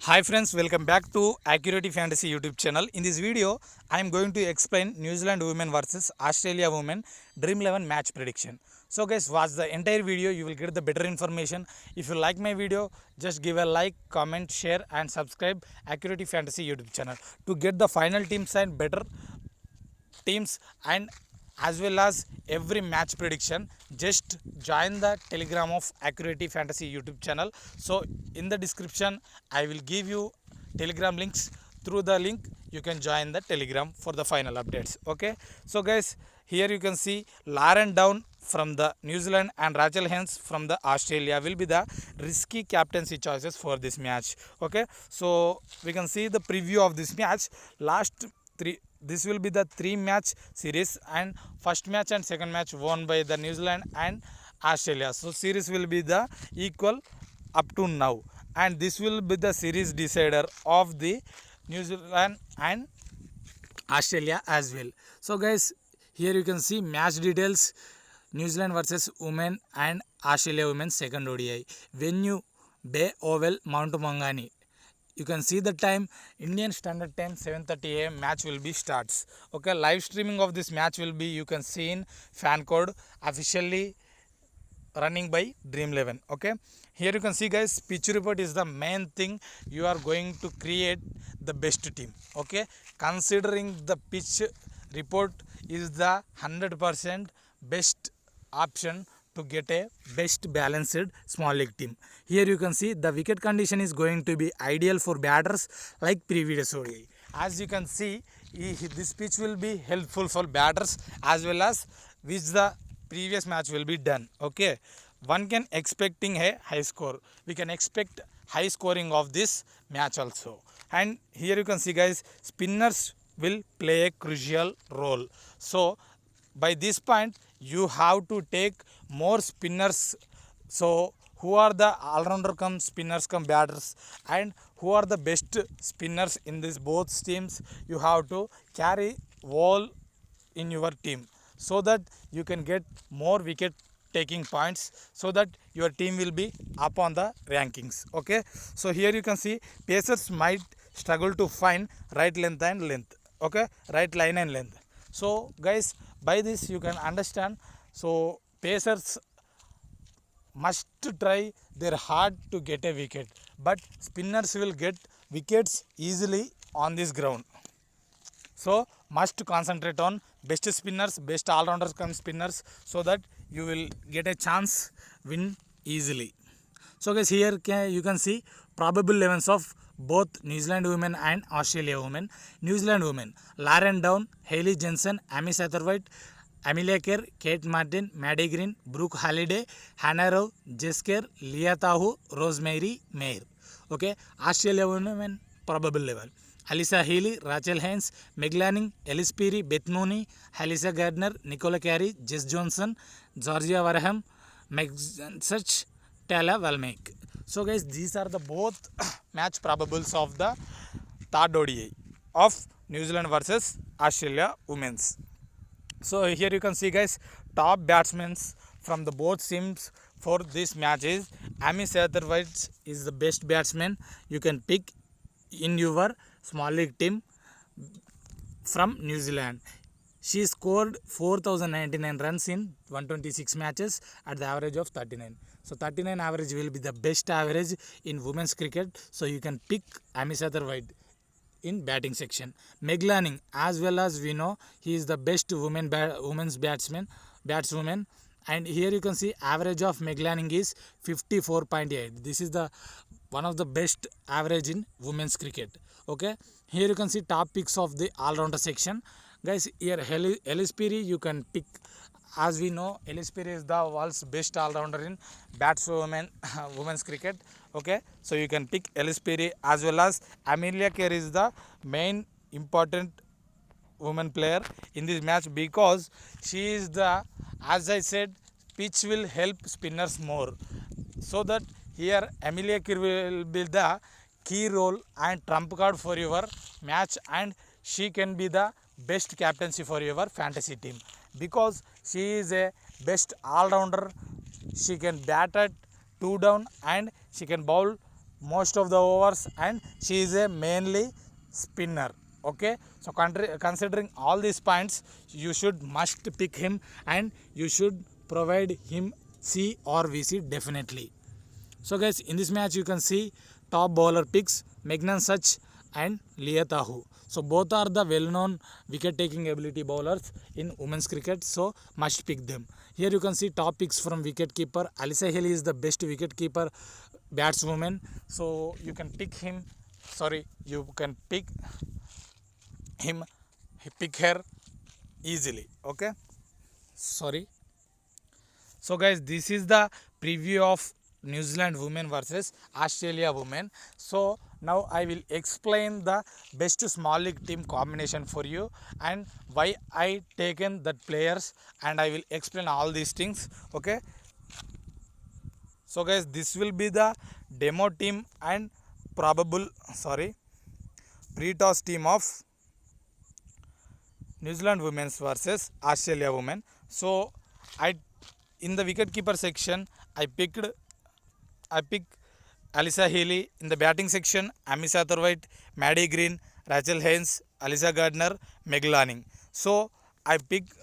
Hi friends, welcome back to Accuracy Fantasy YouTube channel. In this video, I am going to explain New Zealand women versus Australia women Dream 11 match prediction. So guys, watch the entire video, you will get the better information. If you like my video, just give a like, comment, share and subscribe Accuracy Fantasy YouTube channel to get the final teams and better teams and as well as every match prediction. Just join the telegram of Accuracy Fantasy YouTube channel. So in the description I will give you telegram links. Through the link you can join the telegram for the final updates. Okay, so guys, here you can see Lauren Down from the New Zealand and Rachel Hens from the Australia will be the risky captaincy choices for this match. Okay, so we can see the preview of this match. Last three, this will be the 3 match series and first match and second match won by the New Zealand and Australia. So series will be the equal up to now, and this will be the series decider of the New Zealand and Australia as well. So guys, here you can see match details. New Zealand versus women and Australia women second ODI. Venue Bay Oval, Mount Maungani. You can see the time, Indian Standard Time 7:30 AM match will be starts. Okay, live streaming of this match will be, you can see in fan code officially running by Dream 11. Okay, here you can see guys, pitch report is the main thing. You are going to create the best team. Okay, considering the pitch report is the 100% best option to get a best balanced small league team. Here you can see the wicket condition is going to be ideal for batters like previous ODI. As you can see, this pitch will be helpful for batters as well as which the previous match will be done. Okay, one can expecting a high score. We can expect high scoring of this match also. And here you can see guys, spinners will play a crucial role. So by this point you have to take more spinners. So who are the all-rounder come spinners come batters, and who are the best spinners in this both teams, you have to carry all in your team so that you can get more wicket taking points, so that your team will be up on the rankings. Okay, so here you can see pacers might struggle to find right length and length. Okay, right line and length. So guys, by this you can understand, so pacers must try their hard to get a wicket, but spinners will get wickets easily on this ground. So must concentrate on best spinners, best all-rounders come spinners, so that you will get a chance win easily. So guys, here you can see probable 11s of both New Zealand women and Australia women. New Zealand women: Lauren Down, Hayley Jensen, Amy Satterwhite, Amelia Kerr, Kate Martin, Maddie Green, Brooke Halliday, Hannah Rowe, Jess Kerr, Leah Tahu, Rosemary Mayer. Okay, Australia women probable level: Alyssa Healy, Rachel Hens, Meg Lanning, Ellis Peary, Beth Mooney, Alyssa Gardner, Nicola Carey, Jess Johnson, Georgia Warham, Meg Such, Tala Valmek. So guys, these are the both match probables of the third ODI of New Zealand versus Australia women's. So here you can see guys, top batsmen from the both teams for this match is Amy Satterwhite is the best batsman you can pick in your small league team from New Zealand. She scored 4,099 runs in 126 matches at the average of 39. So 39 average will be the best average in women's cricket. So you can pick Amy Satterwhite in batting section. Meg Lanning, as well as we know, he is the best women's batswoman. And here you can see average of Meg Lanning is 54.8. This is the one of the best average in women's cricket. Okay, here you can see top picks of the all-rounder section. Guys, here Ellis Peary you can pick. As we know, Ellis Peary is the world's best all-rounder in women's cricket. Okay, so you can pick Ellis Peary, as well as Amelia Kerr is the main important woman player in this match, because she is the, as I said, pitch will help spinners more, so that here Amelia Kerr will be the key role and trump card for your match, and she can be the best captaincy for your fantasy team, because she is a best all-rounder. She can bat at 2 down and she can bowl most of the overs, and she is a mainly spinner. Okay, so considering all these points, you should must pick him and you should provide him C or VC definitely. So guys, in this match you can see top bowler picks Megnan Such and Leah Tahu. So both are the well-known wicket-taking ability bowlers in women's cricket. So must pick them. Here you can see top picks from wicket-keeper. Alyssa Healy is the best wicket-keeper batswoman. So you can pick him. Sorry, you can pick him. Pick her easily. Okay. Sorry. So guys, this is the preview of New Zealand women versus Australia women. So now I will explain the best small league team combination for you and why I taken that players, and I will explain all these things. Okay. So guys, this will be the demo team and pre-toss team of New Zealand women's versus Australia women. So I in the wicketkeeper section I picked Alyssa Healy. In the batting section, Amy Satterwhite, Maddie Green, Rachel Haynes, Alyssa Gardner, Meg Lanning. So I picked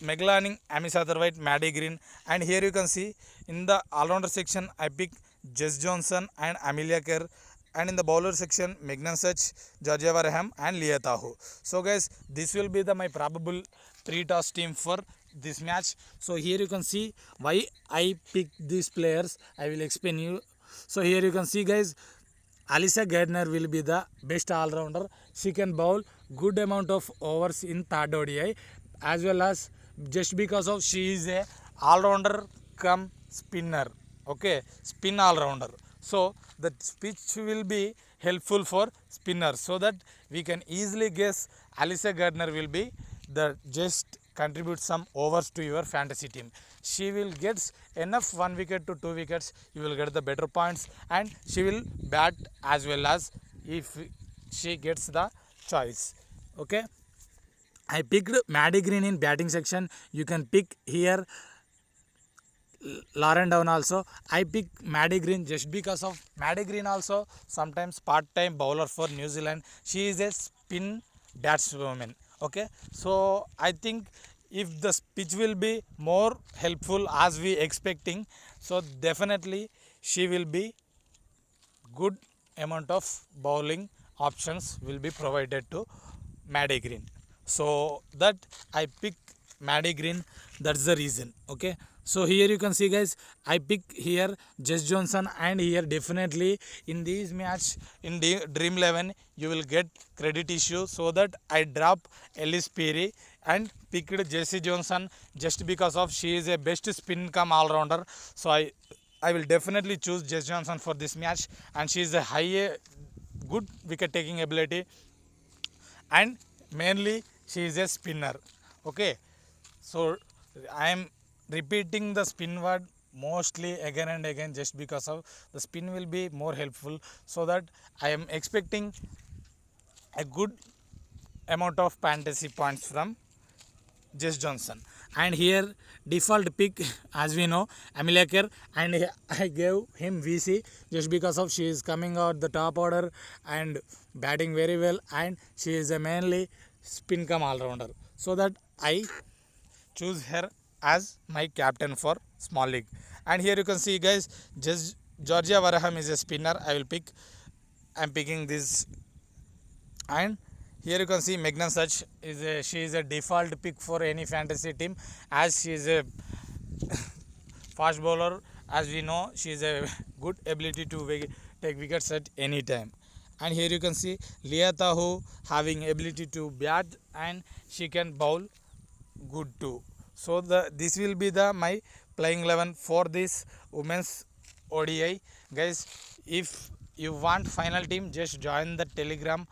Meg Lanning, Amy Satterwhite, Maddie Green, and here you can see in the all-rounder section I picked Jess Johnson and Amelia Kerr, and in the bowler section Megnan Such, Georgia Wareham and Leah Tahu. So guys, this will be my probable pre-toss team for this match. So here you can see why I picked these players. I will explain you. So here you can see guys, Alyssa Gardner will be the best all-rounder. She can bowl good amount of overs in third ODI, as well as just because of she is a all-rounder come spinner. Okay, spin all-rounder. So the pitch will be helpful for spinners, so that we can easily guess Alyssa Gardner will be the just contribute some overs to your fantasy team. She will get enough 1 wicket to 2 wickets. You will get the better points, and she will bat as well as if she gets the choice. Okay. I picked Maddie Green in batting section. You can pick here Lauren Down also. I picked Maddie Green just because of Maddie Green also sometimes part-time bowler for New Zealand. She is a spin batswoman. Okay, so I think if the pitch will be more helpful as we expecting, so definitely she will be good amount of bowling options will be provided to Maddie Green. So that I pick Maddie Green, that's the reason. Okay, so here you can see guys, I pick here Jess Johnson, and here definitely in this match in the Dream 11 you will get credit issue, so that I drop Ellis Peary and picked Jessie Johnson just because of she is a best spin come all-rounder. So I will definitely choose Jess Johnson for this match, and she is a high good wicket taking ability, and mainly she is a spinner. Okay, so I am repeating the spin word mostly again and again just because of the spin will be more helpful, so that I am expecting a good amount of fantasy points from Jess Johnson. And here default pick as we know Amelia Kerr, and I gave him VC just because of she is coming out the top order and batting very well, and she is a mainly spin come all-rounder, so that I choose her as my captain for small league. And here you can see guys, just Georgia Wareham is a spinner. I'm picking this, and here you can see Megnan Such she is a default pick for any fantasy team, as she is a fast bowler. As we know, she is a good ability to take wickets at any time. And here you can see Leah Tahu having ability to bat, and she can bowl good too. So this will be my playing 11 for this women's ODI. Guys, if you want final team, just join the Telegram,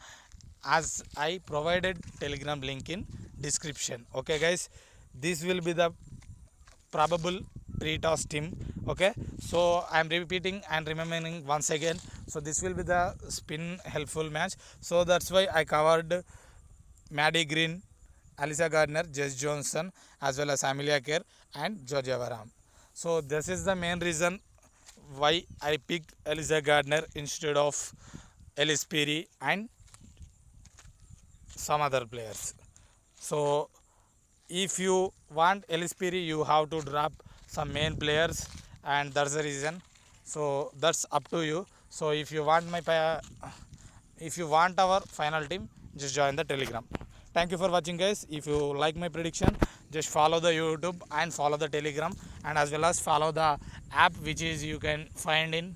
as I provided Telegram link in description. Okay guys, this will be the probable pre-toss team. Okay, so I am repeating and remembering once again. So this will be the spin helpful match, so that's why I covered Maddie Green, Alyssa Gardner, Jess Johnson, as well as Amelia Kerr and Georgia Wareham. So this is the main reason why I picked Eliza Gardner instead of Ellis Perry and some other players. So if you want Ellis Perry, you have to drop some main players, and that's the reason. So that's up to you. So if you want if you want our final team, just join the Telegram. Thank you for watching, guys. If you like my prediction, just follow the YouTube and follow the Telegram, and as well as follow the app which is you can find in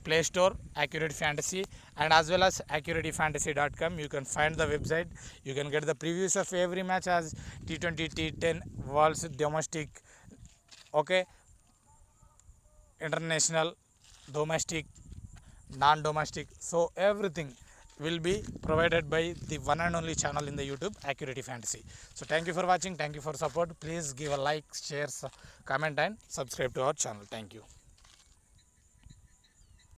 Play Store, Accurate Fantasy, and as well as accuratefantasy.com. You can find the website. You can get the previews of every match as T20, T10, Worlds, domestic, okay, international, domestic, non-domestic. So everything will be provided by the one and only channel in the YouTube, Accurate Fantasy. So thank you for watching. Thank you for support. Please give a like, share, comment, and subscribe to our channel. Thank you.